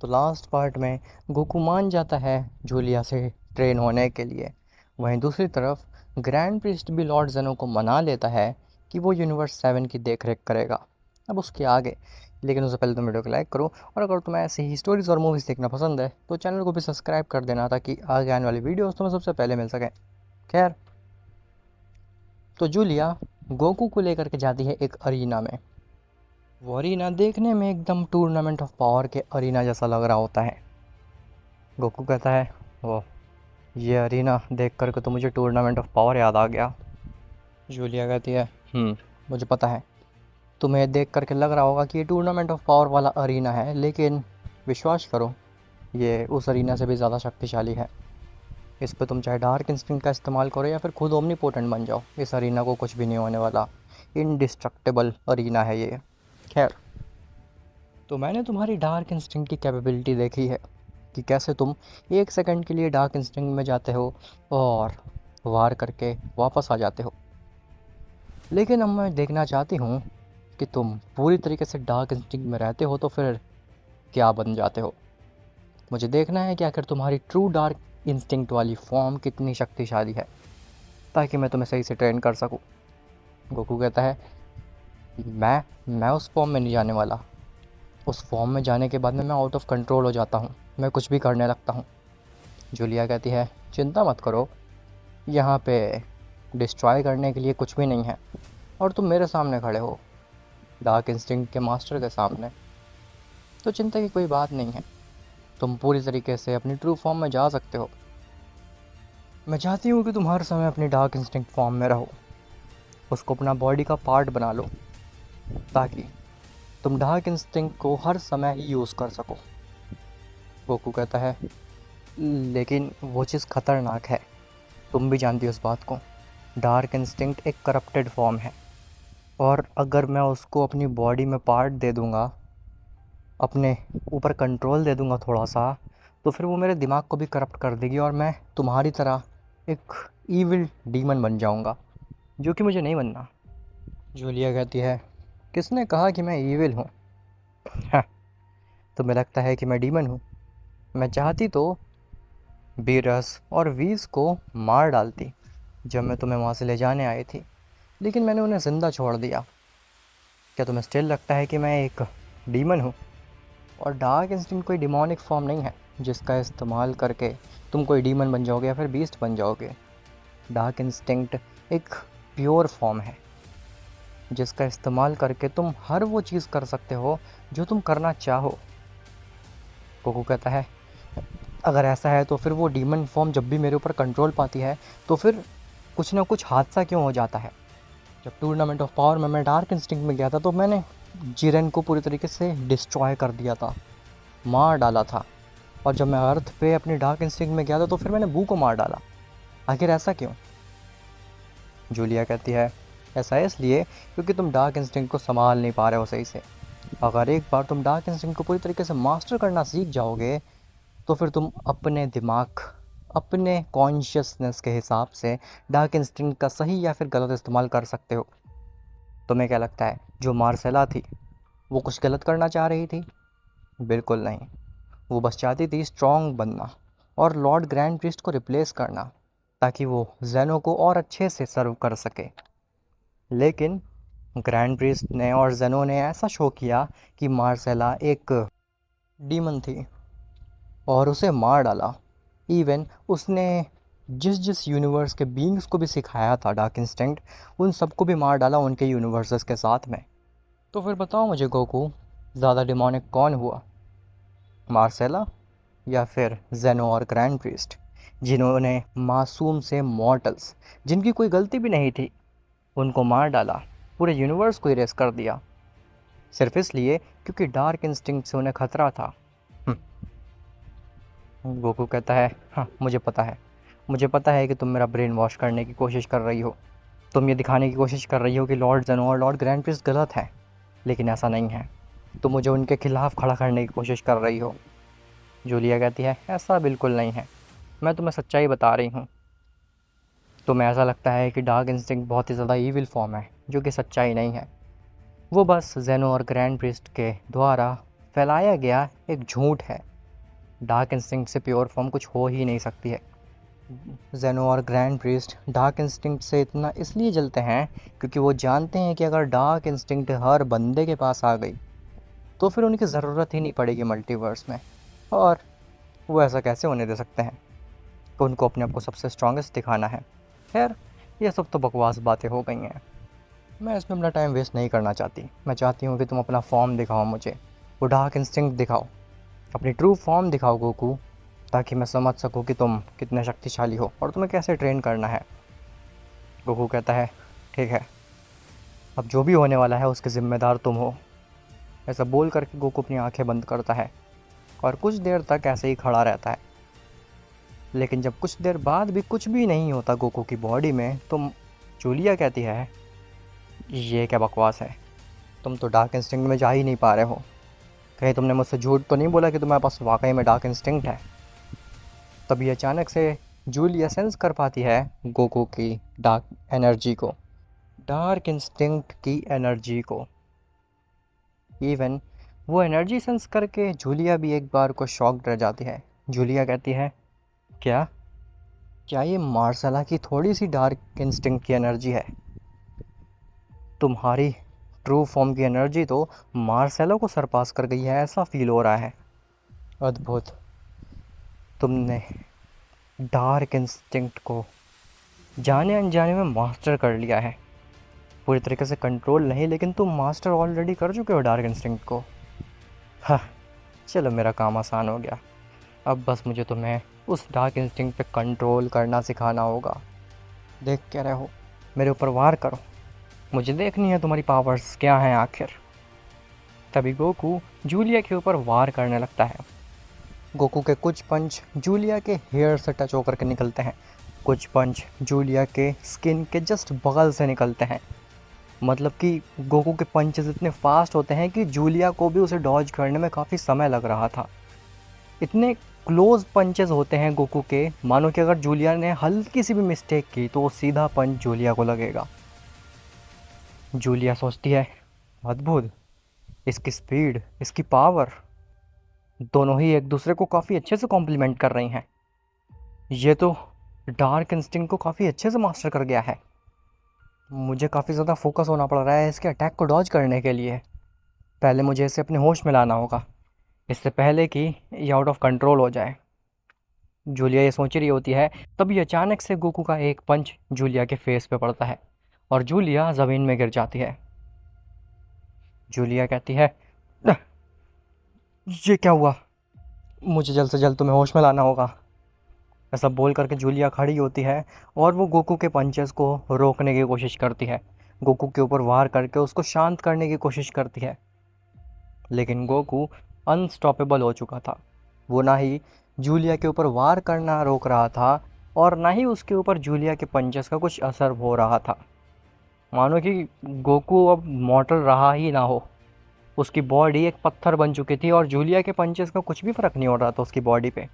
तो last part में Goku मान जाता है जूलिया से ट्रेन होने के लिए। वहीं दूसरी तरफ ग्रैंड प्रिस्ट भी लॉर्ड ज़ेनो को मना लेता है कि वो यूनिवर्स 7 की देख रेख करेगा। अब उसके आगे, लेकिन उससे पहले तुम वीडियो को लाइक करो, और अगर तुम्हें ऐसी ही स्टोरीज़ और मूवीज़ देखना पसंद है तो चैनल को भी सब्सक्राइब कर देना ताकि आगे आने वाली वीडियोस तुम्हें सबसे पहले मिल सकें। खैर, तो जूलिया गोकू को लेकर के जाती है एक अरीना में। वो अरीना देखने में एकदम टूर्नामेंट ऑफ पावर के अरीना जैसा लग रहा होता है। गोकू कहता है, वो ये अरीना देख करके तो मुझे टूर्नामेंट ऑफ पावर याद आ गया। जूलिया कहती है, मुझे पता है तुम्हें देख करके लग रहा होगा कि ये टूर्नामेंट ऑफ पावर वाला अरीना है, लेकिन विश्वास करो ये उस अरीना से भी ज़्यादा शक्तिशाली है। इस पे तुम चाहे डार्क इंस्टिंक्ट का इस्तेमाल करो या फिर खुद ओमनीपोटेंट बन जाओ, इस अरीना को कुछ भी नहीं होने वाला। इनडिस्ट्रक्टिबल अरीना है ये। खैर, तो मैंने तुम्हारी डार्क इंस्टिंक्ट की कैपेबिलिटी देखी है कि कैसे तुम 1 सेकंड के लिए डार्क इंस्टिंक्ट में जाते हो और वार करके वापस आ जाते हो। लेकिन अब मैं देखना चाहती हूँ कि तुम पूरी तरीके से डार्क इंस्टिंक्ट में रहते हो तो फिर क्या बन जाते हो। मुझे देखना है कि आखिर तुम्हारी ट्रू डार्क इंस्टिंक्ट वाली फॉर्म कितनी शक्तिशाली है, ताकि मैं तुम्हें सही से ट्रेन कर सकूं। गोकू कहता है, मैं उस फॉर्म में नहीं जाने वाला। उस फॉर्म में जाने के बाद में मैं आउट ऑफ कंट्रोल हो जाता हूँ, मैं कुछ भी करने लगता हूँ। जूलिया कहती है, चिंता मत करो, यहाँ पे डिस्ट्रॉय करने के लिए कुछ भी नहीं है, और तुम मेरे सामने खड़े हो, डार्क इंस्टिंक्ट के मास्टर के सामने, तो चिंता की कोई बात नहीं है। तुम पूरी तरीके से अपनी ट्रू फॉर्म में जा सकते हो। मैं चाहती हूँ कि तुम हर समय अपनी डार्क इंस्टिंक्ट फॉर्म में रहो, उसको अपना बॉडी का पार्ट बना लो, ताकि तुम डार्क इंस्टिंक्ट को हर समय ही यूज़ कर सको। गोकू कहता है, लेकिन वो चीज़ ख़तरनाक है, तुम भी जानती हो इस बात को। डार्क इंस्टिंक्ट एक करप्टेड फॉर्म है, और अगर मैं उसको अपनी बॉडी में पार्ट दे दूँगा, अपने ऊपर कंट्रोल दे दूँगा थोड़ा सा, तो फिर वो मेरे दिमाग को भी करप्ट कर देगी और मैं तुम्हारी तरह एक ईविल डीमन बन जाऊँगा, जो कि मुझे नहीं बनना। जूलिया कहती है, किसने कहा कि मैं ईविल हूँ? हाँ, तुम्हें लगता है कि मैं डीमन हूँ? मैं चाहती तो बीरस और वीस को मार डालती जब मैं तुम्हें वहाँ से ले जाने आई थी, लेकिन मैंने उन्हें ज़िंदा छोड़ दिया। क्या तुम्हें स्टिल लगता है कि मैं एक डीमन हूँ? और डार्क इंस्टिंक्ट कोई डिमोनिक फॉर्म नहीं है जिसका इस्तेमाल करके तुम कोई डीमन बन जाओगे या फिर बीस्ट बन जाओगे। डार्क इंस्टिंक्ट एक प्योर फॉर्म है जिसका इस्तेमाल करके तुम हर वो चीज़ कर सकते हो जो तुम करना चाहो। कोको कहता है, अगर ऐसा है तो फिर वो डीमन फॉर्म जब भी मेरे ऊपर कंट्रोल पाती है तो फिर कुछ ना कुछ हादसा क्यों हो जाता है। जब टूर्नामेंट ऑफ पावर में मैं डार्क इंस्टिंक्ट में गया था तो मैंने जिरेन को पूरी तरीके से डिस्ट्रॉय कर दिया था, मार डाला था। और जब मैं अर्थ पे अपनी डार्क इंस्टिंक्ट में गया था तो फिर मैंने बू को मार डाला। आखिर ऐसा क्यों? जूलिया कहती है, ऐसा है इसलिए क्योंकि तुम डार्क इंस्टिंक्ट को संभाल नहीं पा रहे हो सही से। अगर एक बार तुम डार्क इंस्टिंक्ट को पूरी तरीके से मास्टर करना सीख जाओगे तो फिर तुम अपने दिमाग, अपने कॉन्शियसनेस के हिसाब से डार्क इंस्टिंक्ट का सही या फिर गलत इस्तेमाल कर सकते हो। तुम्हें क्या लगता है जो मार्सेला थी वो कुछ गलत करना चाह रही थी? बिल्कुल नहीं। वो बस चाहती थी स्ट्रॉन्ग बनना और लॉर्ड ग्रैंड प्रीस्ट को रिप्लेस करना, ताकि वो ज़ेनो को और अच्छे से सर्व कर सके। लेकिन ग्रैंड प्रीस्ट ने और ज़ेनो ने ऐसा शो किया कि मार्सेला एक डीमन थी और उसे मार डाला। इवन उसने जिस जिस यूनिवर्स के बीइंग्स को भी सिखाया था डार्क इंस्टिंक्ट, उन सबको भी मार डाला उनके यूनिवर्सेस के साथ में। तो फिर बताओ मुझे गोकू, ज़्यादा डिमोनिक कौन हुआ, मार्सेला या फिर ज़ेनो और ग्रैंड प्रीस्ट, जिन्होंने मासूम से मॉर्टल्स, जिनकी कोई गलती भी नहीं थी, उनको मार डाला, पूरे यूनिवर्स को इरेज कर दिया, सिर्फ इसलिए क्योंकि डार्क इंस्टिंक्ट से उन्हें खतरा था। गोकू कहता है, हाँ मुझे पता है कि तुम मेरा ब्रेन वॉश करने की कोशिश कर रही हो। तुम ये दिखाने की कोशिश कर रही हो कि लॉर्ड ज़ेनो और लॉर्ड ग्रैंड प्रिंस गलत हैं, लेकिन ऐसा नहीं है। तुम मुझे उनके खिलाफ़ खड़ा करने की कोशिश कर रही हो। जूलिया कहती है, ऐसा बिल्कुल नहीं है, मैं तुम्हें सच्चाई बता रही हूँ। तुम्हें ऐसा लगता है कि डार्क इंस्टिंक्ट बहुत ही ज़्यादा ईविल फॉर्म है, जो कि सच्चाई नहीं है। वो बस ज़ेनो और ग्रैंड प्रिस्ट के द्वारा फैलाया गया एक झूठ है, डार्क इंस्टिंक्ट से प्योर फॉर्म कुछ हो ही नहीं सकती है। जेनो और ग्रैंड प्रीस्ट डार्क इंस्टिंक्ट से इतना इसलिए जलते हैं क्योंकि वो जानते हैं कि अगर डार्क इंस्टिंक्ट हर बंदे के पास आ गई तो फिर उनकी ज़रूरत ही नहीं पड़ेगी मल्टीवर्स में। और वो ऐसा कैसे होने दे सकते हैं कि उनको अपने आप को सबसे स्ट्रॉन्गेस्ट दिखाना है। खैर, ये सब तो बकवास बातें हो गई हैं। मैं इसमें अपना टाइम वेस्ट नहीं करना चाहती। मैं चाहती हूँ कि तुम अपना फॉर्म दिखाओ मुझे, वो डार्क इंस्टिंक्ट दिखाओ, अपनी ट्रू फॉर्म दिखाओ गोकू, ताकि मैं समझ सकूँ कि तुम कितने शक्तिशाली हो और तुम्हें कैसे ट्रेन करना है। गोकू कहता है ठीक है, अब जो भी होने वाला है उसके ज़िम्मेदार तुम हो। ऐसा बोल करके गोकू अपनी आंखें बंद करता है और कुछ देर तक ऐसे ही खड़ा रहता है। लेकिन जब कुछ देर बाद भी कुछ भी नहीं होता गोकू की बॉडी में, तो जूलिया कहती है ये क्या बकवास है, तुम तो डार्क इंस्टिंक्ट में जा ही नहीं पा रहे हो। कहीं तुमने मुझसे झूठ तो नहीं बोला कि तुम्हारे पास वाकई में डार्क इंस्टिंक्ट है। तभी अचानक से जूलिया सेंस कर पाती है गोकू की डार्क एनर्जी को, डार्क इंस्टिंक्ट की एनर्जी को। इवन वो एनर्जी सेंस करके जूलिया भी एक बार को शॉक रह जाती है। जूलिया कहती है क्या क्या ये मार्सेला की थोड़ी सी डार्क इंस्टिंक्ट की एनर्जी है? तुम्हारी ट्रू फॉर्म की एनर्जी तो मार्सेलो को सरपास कर गई है, ऐसा फील हो रहा है। अद्भुत, तुमने डार्क इंस्टिंक्ट को जाने अनजाने में मास्टर कर लिया है। पूरी तरीके से कंट्रोल नहीं, लेकिन तुम मास्टर ऑलरेडी कर चुके हो डार्क इंस्टिंक्ट को। हाँ, चलो मेरा काम आसान हो गया। अब बस मुझे तुम्हें उस डार्क इंस्टिंक्ट पे कंट्रोल करना सिखाना होगा। देख क्या रहे हो, मेरे ऊपर वार करो, मुझे देखनी है तुम्हारी पावर्स क्या हैं आखिर। तभी गोकू जूलिया के ऊपर वार करने लगता है। गोकू के कुछ पंच जूलिया के हेयर से टच होकर के निकलते हैं, कुछ पंच जूलिया के स्किन के जस्ट बगल से निकलते हैं। मतलब कि गोकू के पंचेस इतने फास्ट होते हैं कि जूलिया को भी उसे डॉज करने में काफ़ी समय लग रहा था। इतने क्लोज पंचेस होते हैं गोकू के, मानो कि अगर जूलिया ने हल्की सी भी मिस्टेक की तो वो सीधा पंच जूलिया को लगेगा। जूलिया सोचती है अद्भुत, इसकी स्पीड, इसकी पावर, दोनों ही एक दूसरे को काफ़ी अच्छे से कॉम्प्लीमेंट कर रही हैं। ये तो डार्क इंस्टिंक्ट को काफ़ी अच्छे से मास्टर कर गया है। मुझे काफ़ी ज़्यादा फोकस होना पड़ रहा है इसके अटैक को डॉज करने के लिए। पहले मुझे इसे अपने होश में लाना होगा, इससे पहले कि ये आउट ऑफ कंट्रोल हो जाए। जूलिया ये सोच रही होती है, तभी अचानक से गोकू का एक पंच जूलिया के फेस पे पड़ता है और जूलिया ज़मीन में गिर जाती है। जूलिया कहती है ये क्या हुआ, मुझे जल्द से जल्द तुम्हें होश में लाना होगा। ऐसा बोल करके जूलिया खड़ी होती है और वो गोकू के पंचेस को रोकने की कोशिश करती है, गोकू के ऊपर वार करके उसको शांत करने की कोशिश करती है। लेकिन गोकू अनस्टॉपेबल हो चुका था। वो ना ही जूलिया के ऊपर वार करना रोक रहा था और ना ही उसके ऊपर जूलिया के पंचेस का कुछ असर हो रहा था। मानो कि गोकू अब मॉर्टल रहा ही ना हो। उसकी बॉडी एक पत्थर बन चुकी थी और जूलिया के पंचेस का कुछ भी फ़र्क नहीं हो रहा था उसकी बॉडी पे।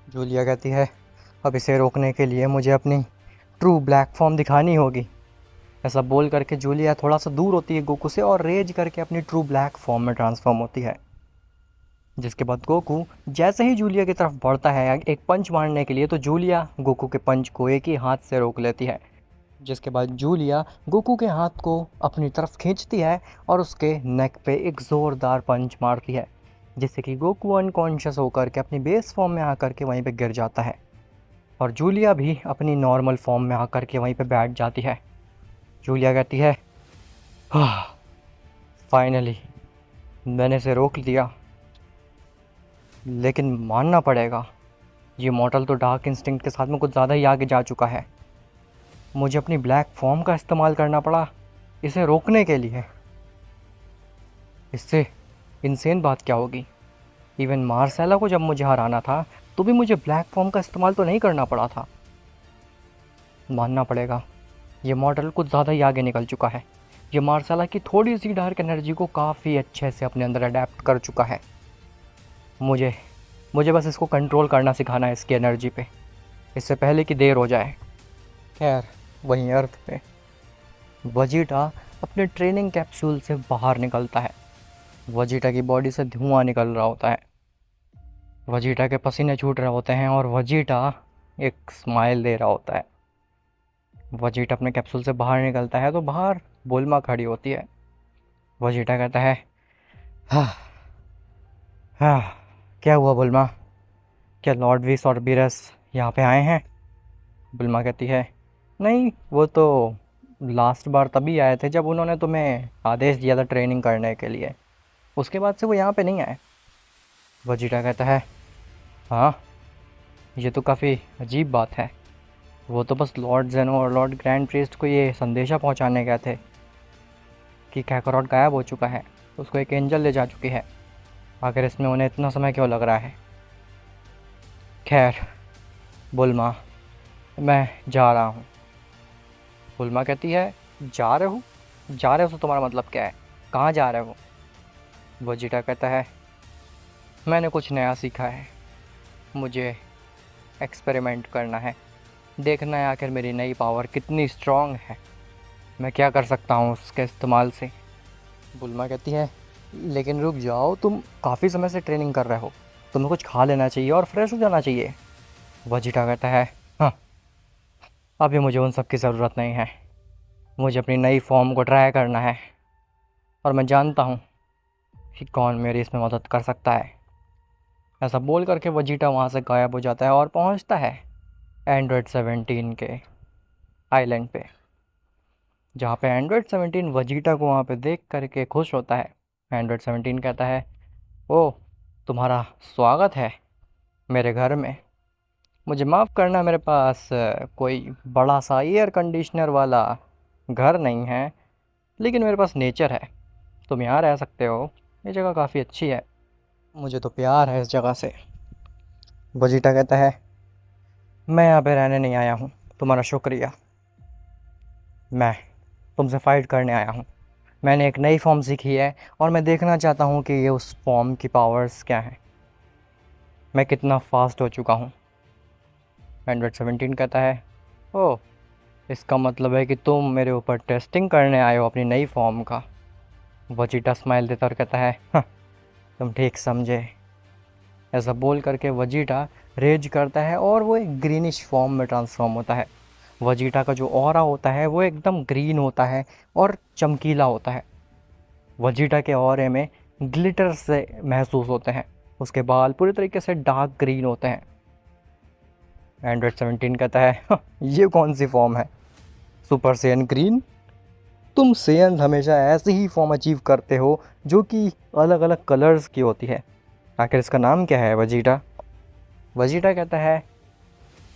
जूलिया कहती है अब इसे रोकने के लिए मुझे अपनी ट्रू ब्लैक फॉर्म दिखानी होगी। ऐसा बोल करके जूलिया थोड़ा सा दूर होती है गोकू से और रेज करके अपनी ट्रू ब्लैक फॉर्म में ट्रांसफॉर्म होती है। जिसके बाद गोकू जैसे ही जूलिया की तरफ बढ़ता है एक पंच मारने के लिए, तो जूलिया गोकू के पंच को एक ही हाथ से रोक लेती है। जिसके बाद जूलिया गोकू के हाथ को अपनी तरफ खींचती है और उसके नेक पे एक ज़ोरदार पंच मारती है, जिससे कि गोकू अनकॉन्शियस होकर के अपनी बेस फॉर्म में आकर के वहीं पे गिर जाता है और जूलिया भी अपनी नॉर्मल फॉर्म में आकर के वहीं पे बैठ जाती है। जूलिया कहती है फाइनली मैंने इसे रोक लिया, लेकिन मानना पड़ेगा ये मॉडल तो डार्क इंस्टिंक्ट के साथ में कुछ ज़्यादा ही आगे जा चुका है। मुझे अपनी ब्लैक फॉर्म का इस्तेमाल करना पड़ा इसे रोकने के लिए। इससे इंसेन बात क्या होगी, इवन मार्सेला को जब मुझे हराना था तो भी मुझे ब्लैक फॉर्म का इस्तेमाल तो नहीं करना पड़ा था। मानना पड़ेगा ये मॉडल कुछ ज़्यादा ही आगे निकल चुका है। ये मार्सेला की थोड़ी सी डार्क एनर्जी को काफ़ी अच्छे से अपने अंदर अडेप्ट कर चुका है। मुझे मुझे बस इसको कंट्रोल करना सिखाना है इसकी एनर्जी पे, इससे पहले कि देर हो जाए। खैर, वहीं अर्थ पे वजीटा अपने ट्रेनिंग कैप्सूल से बाहर निकलता है। वजीटा की बॉडी से धुआं निकल रहा होता है। वजीटा के पसीने छूट रहे होते हैं और वजीटा एक स्माइल दे रहा होता है। वजीटा अपने कैप्सूल से बाहर निकलता है तो बाहर बुल्मा खड़ी होती है। वजीटा कहता है, हाँ हाँ, क्या हुआ बुल्मा? क्या लॉर्ड विस और बीरस यहाँ पे आए हैं? बुल्मा कहती है, नहीं, वो तो लास्ट बार तभी आए थे जब उन्होंने तुम्हें आदेश दिया था ट्रेनिंग करने के लिए। उसके बाद से वो यहाँ पे नहीं आए। वजीटा कहता है, हाँ, ये तो काफ़ी अजीब बात है। वो तो बस लॉर्ड जेनो और लॉर्ड ग्रैंड प्रीस्ट को ये संदेशा पहुंचाने गए थे कि कैकरॉट गायब हो चुका है, उसको एक एंजल ले जा चुकी है। आखिर इसमें उन्हें इतना समय क्यों लग रहा है? खैर बुल्मा, मैं जा रहा हूँ। बुल्मा कहती है, जा रहे हो? जा रहे हो तो तुम्हारा मतलब क्या है? कहाँ जा रहे हो? वजीटा कहता है, मैंने कुछ नया सीखा है, मुझे एक्सपेरिमेंट करना है, देखना है आखिर मेरी नई पावर कितनी स्ट्रॉन्ग है, मैं क्या कर सकता हूँ उसके इस्तेमाल से। बुल्मा कहती है, लेकिन रुक जाओ, तुम काफ़ी समय से ट्रेनिंग कर रहे हो, तुम्हें कुछ खा लेना चाहिए और फ्रेश हो जाना चाहिए। वजीटा कहता है, हाँ, अभी मुझे उन सब की ज़रूरत नहीं है, मुझे अपनी नई फॉर्म को ट्राई करना है और मैं जानता हूँ कि कौन मेरी इसमें मदद कर सकता है। ऐसा बोल करके वजीटा वहाँ से गायब हो जाता है और पहुँचता है एंड्रॉयड 17 के आइलैंड पे, जहाँ पे एंड्रॉयड 17 वजीटा को वहाँ पे देख करके खुश होता है। एंड्रॉयड 17 कहता है, ओह, तुम्हारा स्वागत है मेरे घर में। मुझे माफ़ करना, मेरे पास कोई बड़ा सा एयर कंडीशनर वाला घर नहीं है, लेकिन मेरे पास नेचर है, तुम यहाँ रह सकते हो, ये जगह काफ़ी अच्छी है, मुझे तो प्यार है इस जगह से। वजीटा कहता है, मैं यहाँ पे रहने नहीं आया हूँ, तुम्हारा शुक्रिया, मैं तुमसे फ़ाइट करने आया हूँ। मैंने एक नई फॉर्म सीखी है और मैं देखना चाहता हूँ कि ये उस फॉर्म की पावर्स क्या हैं, मैं कितना फास्ट हो चुका हूँ। एंड्रॉयड 17 कहता है, ओह, इसका मतलब है कि तुम मेरे ऊपर टेस्टिंग करने आए हो अपनी नई फॉर्म का। वजीटा स्माइल देता और कहता है, हाँ, तुम ठीक समझे। ऐसा बोल करके वजीटा रेज करता है और वो एक ग्रीनिश फॉर्म में ट्रांसफॉर्म होता है। वजीटा का जो ऑरा होता है वो एकदम ग्रीन होता है और चमकीला होता है। वजीटा के ऑरे में ग्लिटर से महसूस होते हैं, उसके बाल पूरी तरीके से डार्क ग्रीन होते हैं। एंड्रॉयड 17 कहता है, "हाँ, ये कौन सी फॉर्म है? Super Saiyan green? तुम सेयन हमेशा ऐसे ही फॉर्म अचीव करते हो जो कि अलग अलग कलर्स की होती है, आखिर इसका नाम क्या है वजीटा?" वजीटा कहता है,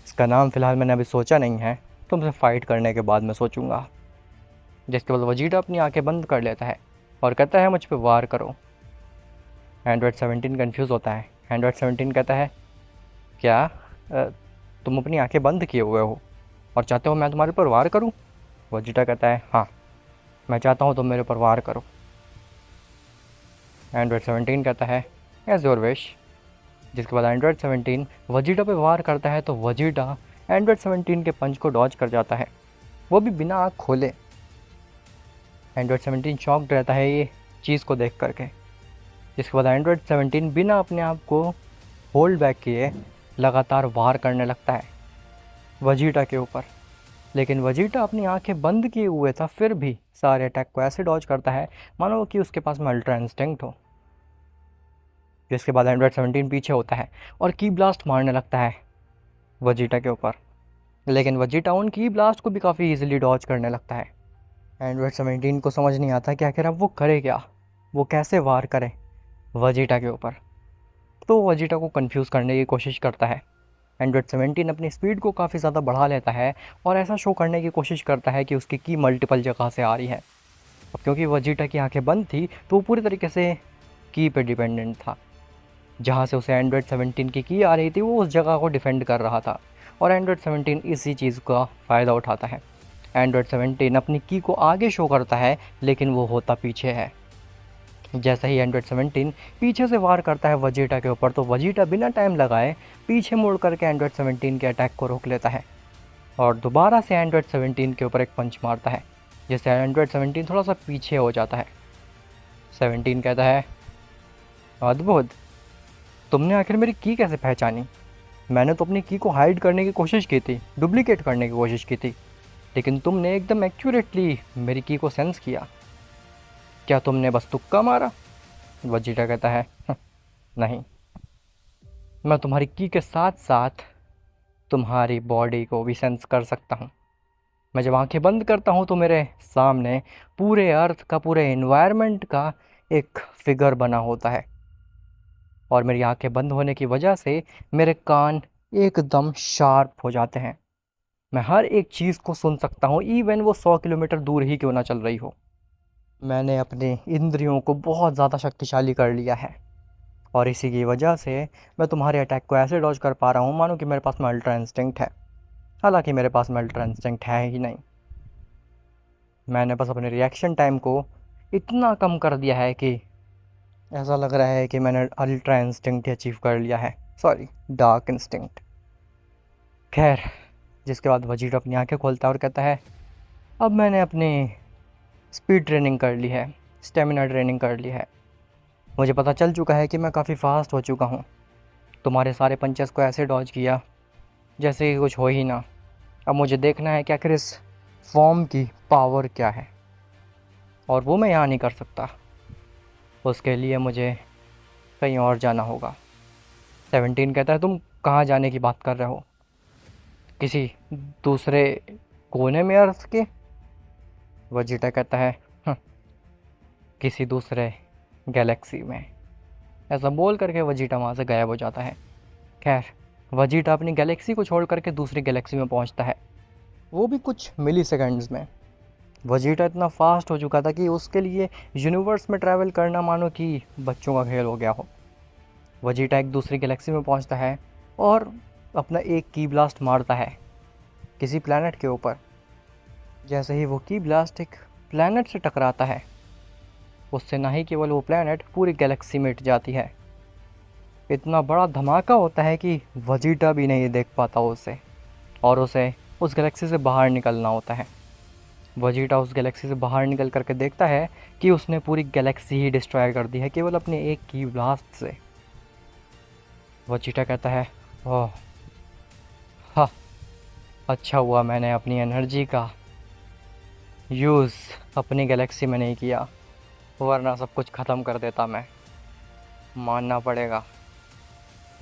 इसका नाम फ़िलहाल मैंने अभी सोचा नहीं है, तुमसे फ़ाइट करने के बाद मैं सोचूंगा। जिसके बाद वजीटा अपनी आंखें बंद कर लेता है और कहता है, मुझ पर वार करो। एंड्रॉयड 17 कन्फ्यूज़ होता है। एंड्रॉयड 17 कहता है, क्या तुम अपनी आंखें बंद किए हुए हो और चाहते हो मैं तुम्हारे ऊपर वार करूं? वजीटा कहता है, हाँ, मैं चाहता हूं तुम मेरे ऊपर वार करो। एंड्रॉयड 17 कहता है, एज योर विश। जिसके बाद एंड्रॉयड 17 वजीटा पे वार करता है तो वजीटा एंड्रॉयड 17 के पंच को डॉज कर जाता है, वो भी बिना आँख खोले। एंड्रॉयड 17 शॉक्ड रहता है ये चीज़ को देख करके। जिसके बाद एंड्रॉयड 17 बिना अपने आप को होल्ड बैक किए लगातार वार करने लगता है वजीटा के ऊपर। लेकिन वजीटा अपनी आंखें बंद किए हुए था, फिर भी सारे अटैक को ऐसे डॉज करता है मानो कि उसके पास में अल्ट्रा इंस्टिंक्ट हो। जिसके बाद एंड्रॉयड 17 पीछे होता है और की ब्लास्ट मारने लगता है वजीटा के ऊपर, लेकिन वजीटा उन की ब्लास्ट को भी काफ़ी इजीली डॉज करने लगता है। एंड्रॉयड 17 को समझ नहीं आता कि आखिर अब वो करे क्या, वो कैसे वार करे वजीटा के ऊपर। तो वजीटा को कंफ्यूज करने की कोशिश करता है। एंड्रॉयड 17 अपनी स्पीड को काफ़ी ज़्यादा बढ़ा लेता है और ऐसा शो करने की कोशिश करता है कि उसकी की मल्टीपल जगह से आ रही है। अब क्योंकि वजीटा की आंखें बंद थी तो वो पूरी तरीके से की पे डिपेंडेंट था, जहाँ से उसे एंड्रॉयड 17 की आ रही थी वो उस जगह को डिफेंड कर रहा था और एंड्रॉयड 17 इसी चीज़ का फ़ायदा उठाता है। एंड्रॉयड 17 अपनी की को आगे शो करता है लेकिन वो होता पीछे है। जैसा ही एंड्रॉयड 17 पीछे से वार करता है वजीटा के ऊपर तो वजीटा बिना टाइम लगाए पीछे मुड़ करके एंड्रॉयड 17 के अटैक को रोक लेता है और दोबारा से एंड्रॉयड 17 के ऊपर एक पंच मारता है, जिससे एंड्रॉयड 17 थोड़ा सा पीछे हो जाता है। 17 कहता है, अद्भुत, तुमने आखिर मेरी की कैसे पहचानी? मैंने तो अपनी की को हाइड करने की कोशिश की थी, डुप्लीकेट करने की कोशिश की थी, लेकिन तुमने एकदम एक्यूरेटली मेरी की को सेंस किया। क्या तुमने बस तुक्का मारा? वजीटा कहता है, नहीं, मैं तुम्हारी की के साथ साथ तुम्हारी बॉडी को भी सेंस कर सकता हूँ। मैं जब आंखें बंद करता हूँ तो मेरे सामने पूरे अर्थ का, पूरे एनवायरनमेंट का एक फिगर बना होता है, और मेरी आंखें बंद होने की वजह से मेरे कान एकदम शार्प हो जाते हैं। मैं हर एक चीज़ को सुन सकता हूँ, इवन वो 100 किलोमीटर दूर ही क्यों ना चल रही हो। मैंने अपने इंद्रियों को बहुत ज़्यादा शक्तिशाली कर लिया है, और इसी की वजह से मैं तुम्हारे अटैक को ऐसे डॉज कर पा रहा हूँ मानो कि मेरे पास में अल्ट्रा इंस्टिंक्ट है। हालांकि मेरे पास में अल्ट्रा इंस्टिंक्ट है ही नहीं। मैंने बस अपने रिएक्शन टाइम को इतना कम कर दिया है कि ऐसा लग रहा है कि मैंने अल्ट्रा इंस्टिंक्ट अचीव कर लिया है, सॉरी, डार्क इंस्टिंक्ट। खैर, जिसके बाद वजीर अपनी आंखें खोलता है और कहता है, अब मैंने अपनी स्पीड ट्रेनिंग कर ली है, स्टेमिना ट्रेनिंग कर ली है। मुझे पता चल चुका है कि मैं काफ़ी फास्ट हो चुका हूँ। तुम्हारे सारे पंचेस को ऐसे डॉज किया जैसे कि कुछ हो ही ना। अब मुझे देखना है कि आखिर इस फॉर्म की पावर क्या है, और वो मैं यहाँ नहीं कर सकता। उसके लिए मुझे कहीं और जाना होगा। 17 कहता है, तुम कहाँ जाने की बात कर रहे हो? किसी दूसरे कोने में अर्थ के? वजीटा कहता है, "हं, किसी दूसरे गैलेक्सी में।" ऐसा बोल करके वजीटा वहाँ से गायब हो जाता है। खैर, वजीटा अपनी गैलेक्सी को छोड़ करके दूसरी गैलेक्सी में पहुँचता है, वो भी कुछ मिली सेकेंड्स में। वजीटा इतना फास्ट हो चुका था कि उसके लिए यूनिवर्स में ट्रैवल करना मानो कि बच्चों का खेल हो गया हो। वजीटा एक दूसरी गैलेक्सी में पहुंचता है और अपना एक की ब्लास्ट मारता है किसी प्लैनेट के ऊपर। जैसे ही वो की ब्लास्ट एक प्लैनेट से टकराता है, उससे ना ही केवल वो प्लैनेट पूरी गैलेक्सी मिट जाती है। इतना बड़ा धमाका होता है कि वजीटा भी नहीं देख पाता उसे, और उसे उस गैलेक्सी से बाहर निकलना होता है। वजीटा उस गैलेक्सी से बाहर निकल करके देखता है कि उसने पूरी गैलेक्सी ही डिस्ट्रॉय कर दी है केवल अपने एक की ब्लास्ट से। वजीटा कहता है, ओह, हाँ, अच्छा हुआ मैंने अपनी एनर्जी का यूज़ अपनी गैलेक्सी में नहीं किया, वरना सब कुछ ख़त्म कर देता मैं। मानना पड़ेगा,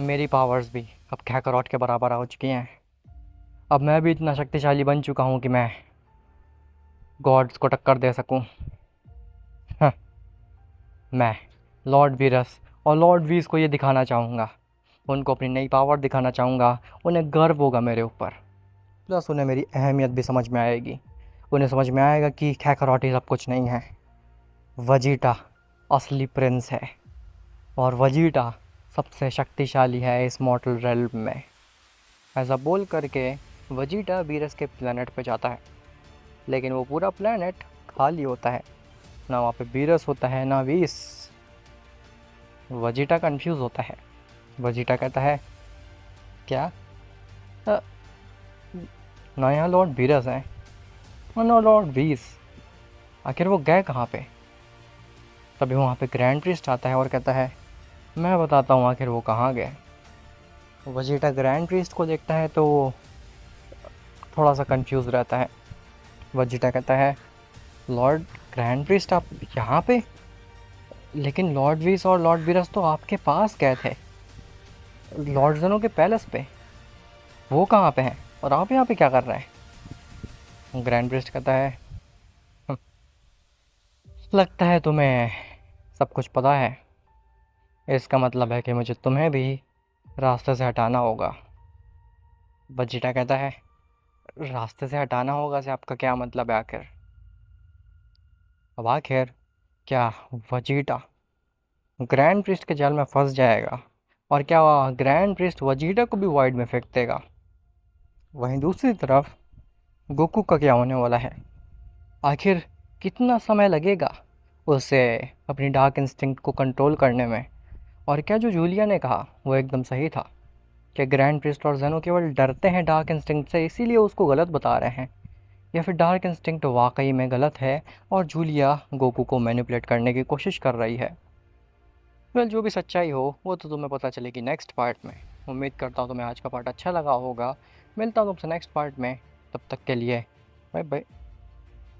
मेरी पावर्स भी अब कैकरॉट के बराबर हो चुकी हैं। अब मैं भी इतना शक्तिशाली बन चुका हूँ कि मैं गॉड्स को टक्कर दे सकूँ। हाँ, मैं लॉर्ड वीरस और लॉर्ड वीस को ये दिखाना चाहूँगा, उनको अपनी नई पावर दिखाना चाहूँगा। उन्हें गर्व होगा मेरे ऊपर, प्लस उन्हें मेरी अहमियत भी समझ में आएगी। उन्हें समझ में आएगा कि कैकरॉट ही सब कुछ नहीं है, वजीटा असली प्रिंस है, और वजीटा सबसे शक्तिशाली है इस मॉर्टल रेल्म में। ऐसा बोल करके वजीटा वीरस के प्लेनेट पे जाता है, लेकिन वो पूरा प्लेनेट खाली होता है, ना वहाँ पे वीरस होता है ना वीस। वजीटा कंफ्यूज होता है। वजीटा कहता है, क्या? अ, ना यहाँ लॉर्ड वीरस है और ना लॉर्ड वीस, आखिर वो गए कहाँ पे? तभी वहाँ पे ग्रैंड प्रीस्ट आता है और कहता है, मैं बताता हूँ आखिर वो कहाँ गए। वजीटा ग्रैंड प्रीस्ट को देखता है तो थोड़ा सा कंफ्यूज रहता है। वजीटा कहता है, लॉर्ड ग्रैंड प्रीस्ट आप यहाँ पे? लेकिन लॉर्ड वीस और लॉर्ड वीरस तो आपके पास गए थे, लॉर्ड ज़ेनो के पैलेस पे। वो कहाँ पे हैं और आप यहाँ पे क्या कर रहे हैं? ग्रैंड प्रीस्ट कहता है, "हम्म, लगता है तुम्हें सब कुछ पता है। इसका मतलब है कि मुझे तुम्हें भी रास्ते से हटाना होगा।" वजीटा कहता है, रास्ते से हटाना होगा से आपका क्या मतलब है आखिर? अब आखिर क्या वजीटा ग्रैंड प्रिस्ट के जाल में फंस जाएगा, और क्या ग्रैंड प्रिस्ट वजीटा को भी वॉइड में फेंक देगा? वहीं दूसरी तरफ गोकू का क्या होने वाला है? आखिर कितना समय लगेगा उसे अपनी डार्क इंस्टिंक्ट को कंट्रोल करने में? और क्या जो जूलिया ने कहा वो एकदम सही था कि ग्रैंड प्रिस्ट और जेनो केवल डरते हैं डार्क इंस्टिंक्ट से, इसीलिए उसको गलत बता रहे हैं? या फिर डार्क इंस्टिंक्ट वाकई में गलत है और जूलिया गोकू को मैनिपुलेट करने की कोशिश कर रही है? वेल जो भी सच्चाई हो वो तो तुम्हें पता चलेगी नेक्स्ट पार्ट में। उम्मीद करता हूँ तुम्हें आज का पार्ट अच्छा लगा होगा। मिलता हूँ तुमसे नेक्स्ट पार्ट में। तब तक के लिए बाय बाय।